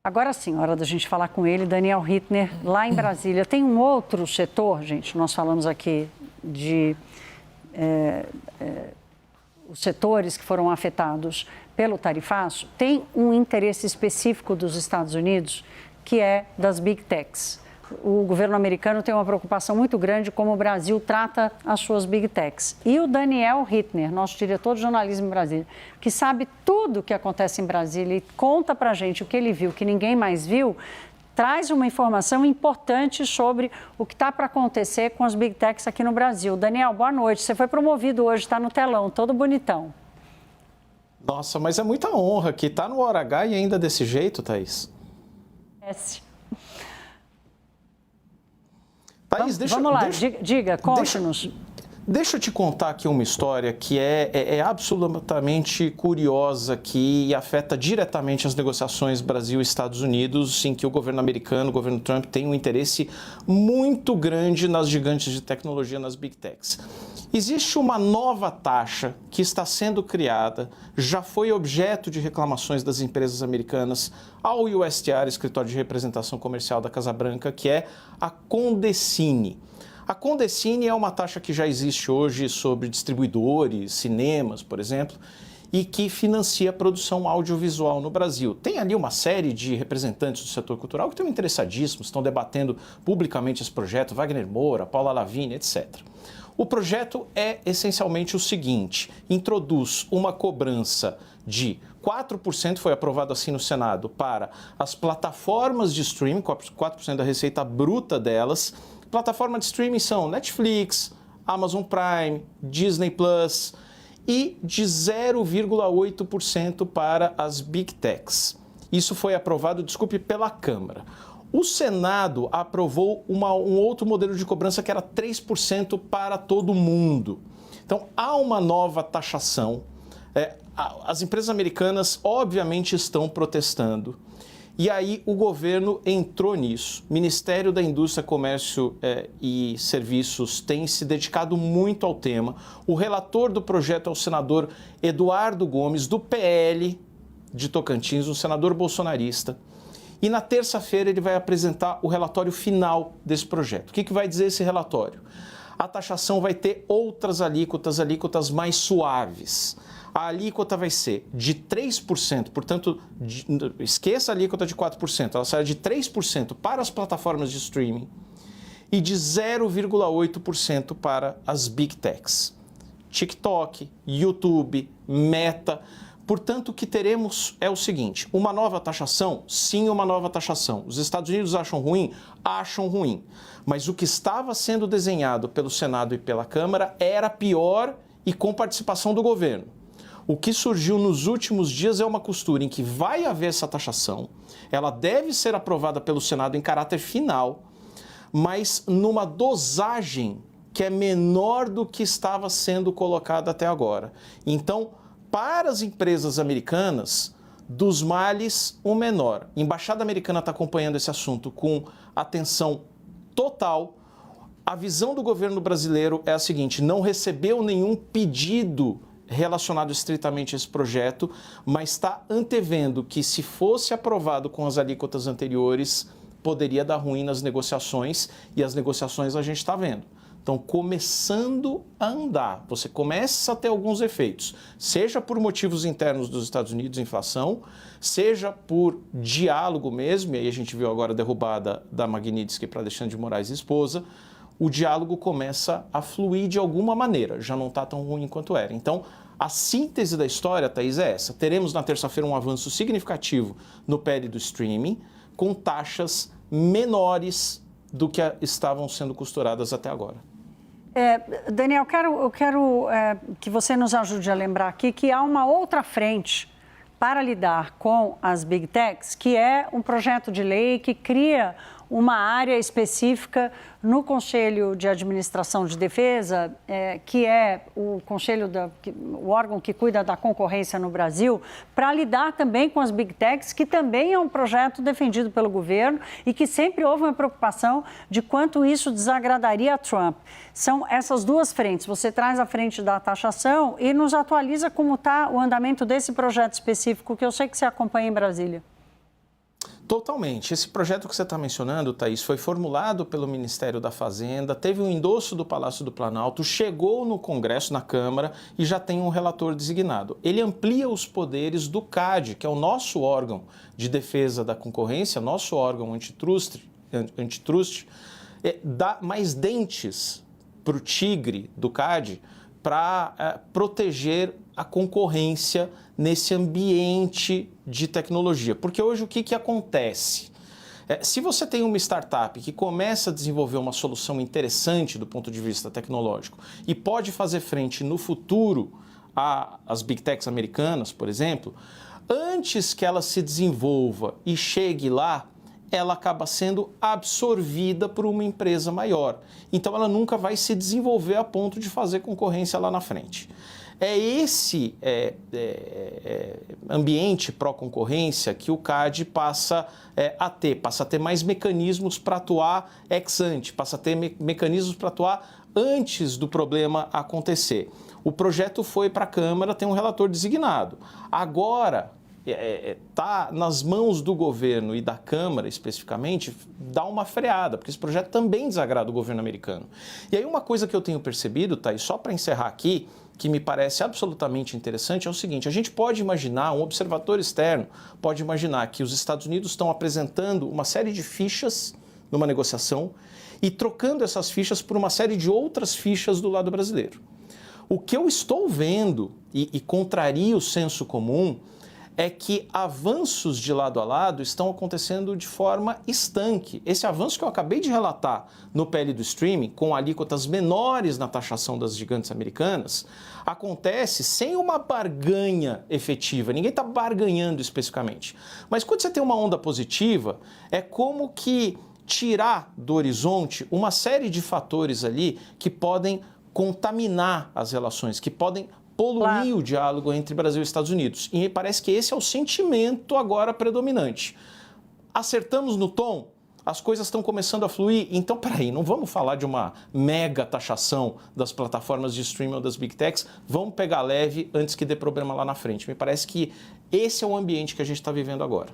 Agora sim, hora da gente falar com ele, Daniel Hittner, lá em Brasília. Tem um outro setor, gente, nós falamos aqui de os setores que foram afetados pelo tarifaço, tem um interesse específico dos Estados Unidos, que é das Big Techs. O governo americano tem uma preocupação muito grande como o Brasil trata as suas Big Techs. E o Daniel Hittner, nosso diretor de jornalismo em Brasília, que sabe tudo o que acontece em Brasília e conta pra gente o que ele viu, que ninguém mais viu, traz uma informação importante sobre o que está para acontecer com as Big Techs aqui no Brasil. Daniel, boa noite. Você foi promovido hoje, está no telão, todo bonitão. Nossa, mas é muita honra que tá no hora H e ainda desse jeito, Thaís. Thaís, vamos lá, diga, conte-nos. Deixa eu te contar aqui uma história que é absolutamente curiosa aqui e afeta diretamente as negociações Brasil e Estados Unidos, em que o governo americano, o governo Trump, tem um interesse muito grande nas gigantes de tecnologia, nas Big Techs. Existe uma nova taxa que está sendo criada, já foi objeto de reclamações das empresas americanas ao USTR, Escritório de Representação Comercial da Casa Branca, que é a Condecine. A Condecine é uma taxa que já existe hoje sobre distribuidores, cinemas, por exemplo, e que financia a produção audiovisual no Brasil. Tem ali uma série de representantes do setor cultural que estão interessadíssimos, estão debatendo publicamente esse projeto, Wagner Moura, Paula Lavigne, etc. O projeto é essencialmente o seguinte: introduz uma cobrança de 4%, foi aprovado assim no Senado, para as plataformas de streaming, 4% da receita bruta delas. Plataformas de streaming são Netflix, Amazon Prime, Disney Plus, e de 0,8% para as Big Techs. Isso foi aprovado, desculpe, pela Câmara. O Senado aprovou um outro modelo de cobrança que era 3% para todo mundo. Então, há uma nova taxação. As empresas americanas, obviamente, estão protestando. E aí o governo entrou nisso. O Ministério da Indústria, Comércio e Serviços tem se dedicado muito ao tema. O relator do projeto é o senador Eduardo Gomes, do PL de Tocantins, um senador bolsonarista. E na terça-feira ele vai apresentar o relatório final desse projeto. O que vai dizer esse relatório? A taxação vai ter outras alíquotas mais suaves. A alíquota vai ser de 3%, portanto, esqueça a alíquota de 4%, ela sai de 3% para as plataformas de streaming e de 0,8% para as Big Techs. TikTok, YouTube, Meta. Portanto, o que teremos é o seguinte: uma nova taxação? Sim, uma nova taxação. Os Estados Unidos acham ruim? Acham ruim. Mas o que estava sendo desenhado pelo Senado e pela Câmara era pior e com participação do governo. O que surgiu nos últimos dias é uma costura em que vai haver essa taxação, ela deve ser aprovada pelo Senado em caráter final, mas numa dosagem que é menor do que estava sendo colocada até agora. Então, para as empresas americanas, dos males, o menor. A Embaixada Americana está acompanhando esse assunto com atenção total. A visão do governo brasileiro é a seguinte: não recebeu nenhum pedido relacionado estritamente a esse projeto, mas está antevendo que, se fosse aprovado com as alíquotas anteriores, poderia dar ruim nas negociações, e as negociações a gente está vendo. Então, começando a andar, você começa a ter alguns efeitos, seja por motivos internos dos Estados Unidos, inflação, seja por diálogo mesmo, e aí a gente viu agora a derrubada da Magnitsky para Alexandre de Moraes e esposa, o diálogo começa a fluir de alguma maneira, já não está tão ruim quanto era. Então, a síntese da história, Thaís, é essa. Teremos na terça-feira um avanço significativo no PL do streaming, com taxas menores do que estavam sendo costuradas até agora. Daniel, eu quero que você nos ajude a lembrar aqui que há uma outra frente para lidar com as Big Techs, que é um projeto de lei que cria uma área específica no Conselho de Administração de Defesa, que é o o órgão que cuida da concorrência no Brasil, para lidar também com as Big Techs, que também é um projeto defendido pelo governo e que sempre houve uma preocupação de quanto isso desagradaria a Trump. São essas duas frentes. Você traz a frente da taxação e nos atualiza como está o andamento desse projeto específico, que eu sei que você acompanha em Brasília. Totalmente. Esse projeto que você está mencionando, Thaís, foi formulado pelo Ministério da Fazenda, teve um endosso do Palácio do Planalto, chegou no Congresso, na Câmara, e já tem um relator designado. Ele amplia os poderes do CAD, que é o nosso órgão de defesa da concorrência, nosso órgão antitrust, dá mais dentes para o tigre do CAD para proteger a concorrência nesse ambiente de tecnologia. Porque hoje o que acontece? Se você tem uma startup que começa a desenvolver uma solução interessante do ponto de vista tecnológico e pode fazer frente no futuro às Big Techs americanas, por exemplo, antes que ela se desenvolva e chegue lá, ela acaba sendo absorvida por uma empresa maior. Então ela nunca vai se desenvolver a ponto de fazer concorrência lá na frente. É esse ambiente pró-concorrência que o CAD passa a ter mais mecanismos para atuar ex ante, passa a ter mecanismos para atuar antes do problema acontecer. O projeto foi para a Câmara, tem um relator designado. Agora, está nas mãos do governo e da Câmara, especificamente, dar uma freada, porque esse projeto também desagrada o governo americano. E aí uma coisa que eu tenho percebido, Thaís, só para encerrar aqui, que me parece absolutamente interessante, é o seguinte: a gente pode imaginar, um observador externo pode imaginar que os Estados Unidos estão apresentando uma série de fichas numa negociação e trocando essas fichas por uma série de outras fichas do lado brasileiro. O que eu estou vendo, e contraria o senso comum, é que avanços de lado a lado estão acontecendo de forma estanque. Esse avanço que eu acabei de relatar no PL do streaming, com alíquotas menores na taxação das gigantes americanas, acontece sem uma barganha efetiva. Ninguém está barganhando especificamente. Mas quando você tem uma onda positiva, é como que tirar do horizonte uma série de fatores ali que podem contaminar as relações, que podem poluir o diálogo entre Brasil e Estados Unidos. E me parece que esse é o sentimento agora predominante. Acertamos no tom? As coisas estão começando a fluir? Então, peraí, não vamos falar de uma mega taxação das plataformas de streaming ou das Big Techs, vamos pegar leve antes que dê problema lá na frente. Me parece que esse é o ambiente que a gente está vivendo agora.